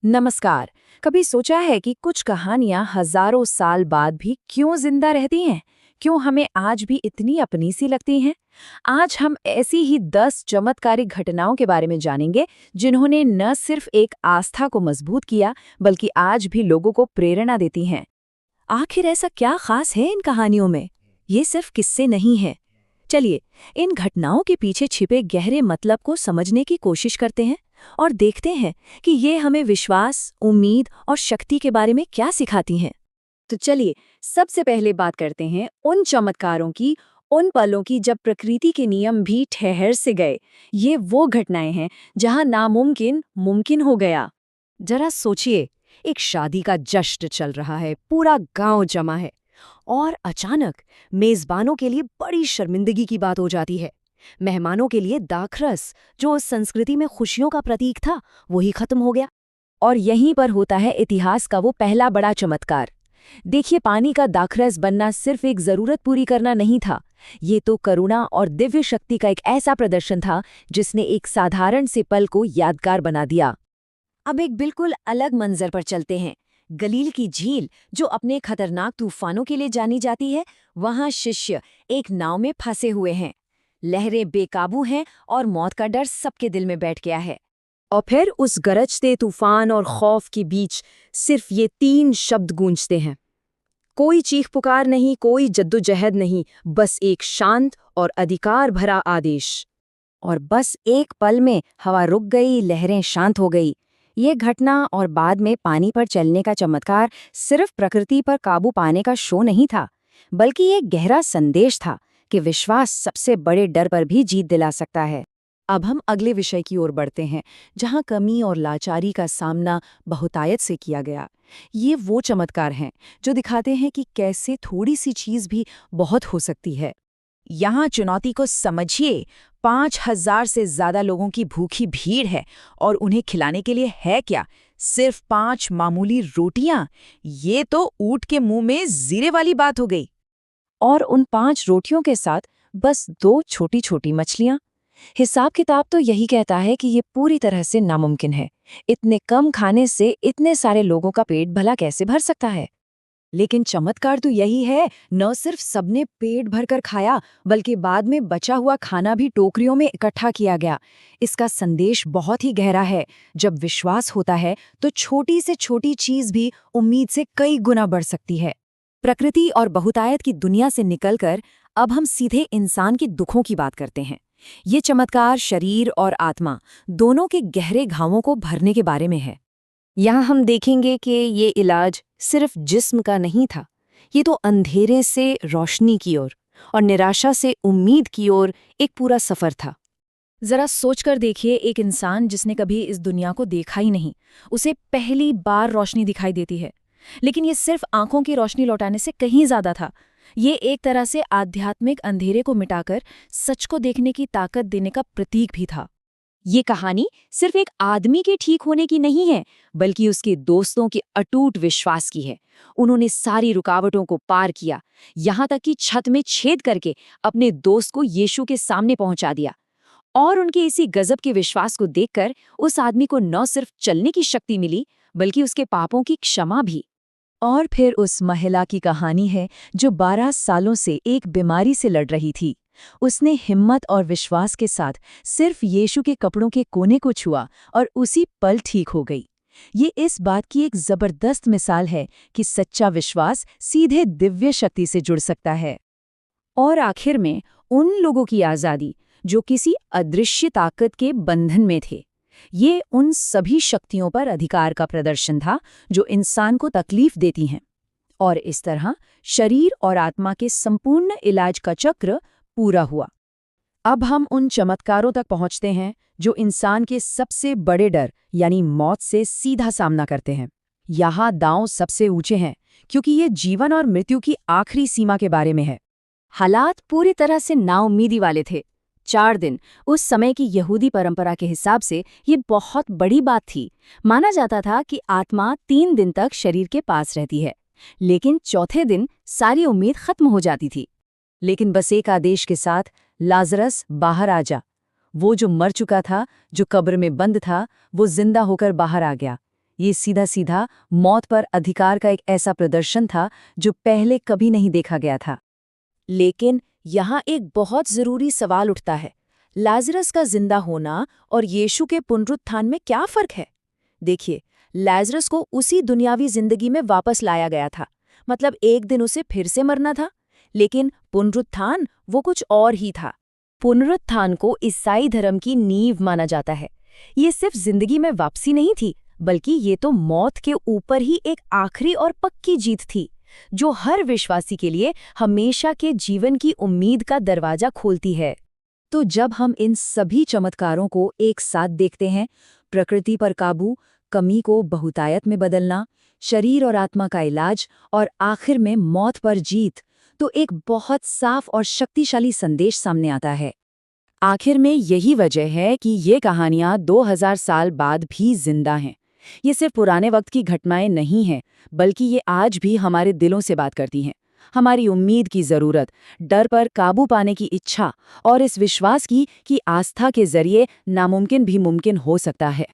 नमस्कार। कभी सोचा है कि कुछ कहानियां हजारों साल बाद भी क्यों जिंदा रहती हैं? क्यों हमें आज भी इतनी अपनी सी लगती हैं? आज हम ऐसी ही 10 चमत्कारिक घटनाओं के बारे में जानेंगे जिन्होंने न सिर्फ एक आस्था को मजबूत किया बल्कि आज भी लोगों को प्रेरणा देती हैं। आखिर ऐसा क्या खास है इन कहानियों में? ये सिर्फ किस्से नहीं हैं। चलिए, इन घटनाओं के पीछे छिपे गहरे मतलब को समझने की कोशिश करते हैं और देखते हैं कि ये हमें विश्वास, उम्मीद और शक्ति के बारे में क्या सिखाती हैं। तो चलिए, सबसे पहले बात करते हैं उन चमत्कारों की, उन पलों की जब प्रकृति के नियम भी ठहर से गए। ये वो घटनाएं हैं जहां नामुमकिन मुमकिन हो गया। जरा सोचिए, एक शादी का जश्न चल रहा है, पूरा गांव जमा है और अचानक मेजबानों के लिए बड़ी शर्मिंदगी की बात हो जाती है। मेहमानों के लिए दाखरस, जो उस संस्कृति में खुशियों का प्रतीक था, वही खत्म हो गया। और यहीं पर होता है इतिहास का वो पहला बड़ा चमत्कार। देखिए, पानी का दाखरस बनना सिर्फ एक जरूरत पूरी करना नहीं था। ये तो करुणा और दिव्य शक्ति का एक ऐसा प्रदर्शन था जिसने एक साधारण से पल को यादगार बना दिया। अब एक बिल्कुल अलग मंजर पर चलते हैं। गलील की झील, जो अपने खतरनाक तूफानों के लिए जानी जाती है, वहां शिष्य एक नाव में फंसे हुए हैं। लहरें बेकाबू हैं और मौत का डर सबके दिल में बैठ गया है। और फिर उस गरजते तूफान और खौफ के बीच सिर्फ ये 3 शब्द गूंजते हैं। कोई चीख पुकार नहीं, कोई जद्दोजहद नहीं, बस एक शांत और अधिकार भरा आदेश। और बस एक पल में हवा रुक गई, लहरें शांत हो गई। ये घटना और बाद में पानी पर चलने का चमत्कार सिर्फ प्रकृति पर काबू पाने का शो नहीं था, बल्कि एक गहरा संदेश था कि विश्वास सबसे बड़े डर पर भी जीत दिला सकता है। अब हम अगले विषय की ओर बढ़ते हैं, जहां कमी और लाचारी का सामना बहुतायत से किया गया। ये वो चमत्कार हैं जो दिखाते हैं कि कैसे थोड़ी सी चीज भी बहुत हो सकती है। यहाँ चुनौती को समझिए। 5,000 से ज्यादा लोगों की भूखी भीड़ है और उन्हें खिलाने के लिए है क्या? सिर्फ 5 मामूली रोटियां। ये तो ऊंट के मुंह में जीरे वाली बात हो गई। और उन 5 रोटियों के साथ बस 2 छोटी छोटी मछलियां। हिसाब किताब तो यही कहता है कि ये पूरी तरह से नामुमकिन है। इतने कम खाने से इतने सारे लोगों का पेट भला कैसे भर सकता है? लेकिन चमत्कार तो यही है, न सिर्फ सबने पेट भरकर खाया, बल्कि बाद में बचा हुआ खाना भी टोकरियों में इकट्ठा किया गया। इसका संदेश बहुत ही गहरा है। जब विश्वास होता है तो छोटी से छोटी चीज भी उम्मीद से कई गुना बढ़ सकती है। प्रकृति और बहुतायत की दुनिया से निकलकर अब हम सीधे इंसान के दुखों की बात करते हैं। ये चमत्कार शरीर और आत्मा दोनों के गहरे घावों को भरने के बारे में है। यहाँ हम देखेंगे कि ये इलाज सिर्फ जिस्म का नहीं था, ये तो अंधेरे से रोशनी की ओर और निराशा से उम्मीद की ओर एक पूरा सफर था। जरा सोचकर देखिए, एक इंसान जिसने कभी इस दुनिया को देखा ही नहीं, उसे पहली बार रोशनी दिखाई देती है। लेकिन ये सिर्फ आंखों की रोशनी लौटाने से कहीं ज्यादा था। ये एक तरह से आध्यात्मिक अंधेरे को मिटाकर सच को देखने की ताकत देने का प्रतीक भी था। ये कहानी सिर्फ एक आदमी के ठीक होने की नहीं है, बल्कि उसके दोस्तों के अटूट विश्वास की है। उन्होंने सारी रुकावटों को पार किया, यहाँ तक कि छत में छेद करके अपने दोस्त को यीशु के सामने पहुंचा दिया। और उनके इसी गजब के विश्वास को देखकर उस आदमी को न सिर्फ चलने की शक्ति मिली, बल्कि उसके पापों की क्षमा भी। और फिर उस महिला की कहानी है जो 12 सालों से एक बीमारी से लड़ रही थी। उसने हिम्मत और विश्वास के साथ सिर्फ यीशु के कपड़ों के कोने को छुआ और उसी पल ठीक हो गई। ये इस बात की एक जबरदस्त मिसाल है कि सच्चा विश्वास सीधे दिव्य शक्ति से जुड़ सकता है। और आखिर में उन लोगों की आज़ादी जो किसी अदृश्य ताकत के बंधन में थे। ये उन सभी शक्तियों पर अधिकार का प्रदर्शन था जो इंसान को तकलीफ देती हैं। और इस तरह शरीर और आत्मा के संपूर्ण इलाज का चक्र पूरा हुआ। अब हम उन चमत्कारों तक पहुंचते हैं जो इंसान के सबसे बड़े डर यानी मौत से सीधा सामना करते हैं। यहाँ दांव सबसे ऊंचे हैं क्योंकि ये जीवन और मृत्यु की आखिरी सीमा के बारे में है। हालात पूरी तरह से नाउम्मीदी वाले थे। 4 दिन उस समय की यहूदी परंपरा के हिसाब से ये बहुत बड़ी बात थी। माना जाता था कि आत्मा 3 दिन तक शरीर के पास रहती है, लेकिन चौथे दिन सारी उम्मीद खत्म हो जाती थी। लेकिन बस एक आदेश के साथ, लाजरस बाहर आ जा। वो जो मर चुका था, जो कब्र में बंद था, वो जिंदा होकर बाहर आ गया। ये सीधा सीधा मौत पर अधिकार का एक ऐसा प्रदर्शन था जो पहले कभी नहीं देखा गया था। लेकिन यहाँ एक बहुत जरूरी सवाल उठता है, लाजरस का जिंदा होना और यीशु के पुनरुत्थान में क्या फर्क है? देखिए, लाजरस को उसी दुनियावी जिंदगी में वापस लाया गया था, मतलब एक दिन उसे फिर से मरना था। लेकिन पुनरुत्थान वो कुछ और ही था। पुनरुत्थान को ईसाई धर्म की नींव माना जाता है। ये सिर्फ जिंदगी में वापसी नहीं थी, बल्कि ये तो मौत के ऊपर ही एक आखिरी और पक्की जीत थी, जो हर विश्वासी के लिए हमेशा के जीवन की उम्मीद का दरवाजा खोलती है। तो जब हम इन सभी चमत्कारों को एक साथ देखते हैं, प्रकृति पर काबू, कमी को बहुतायत में बदलना, शरीर और आत्मा का इलाज और आखिर में मौत पर जीत, तो एक बहुत साफ और शक्तिशाली संदेश सामने आता है। आखिर में यही वजह है कि ये कहानियाँ 2000 साल बाद भी जिंदा हैं। ये सिर्फ पुराने वक्त की घटनाएं नहीं हैं, बल्कि ये आज भी हमारे दिलों से बात करती हैं। हमारी उम्मीद की ज़रूरत, डर पर काबू पाने की इच्छा और इस विश्वास की कि आस्था के जरिए नामुमकिन भी मुमकिन हो सकता है।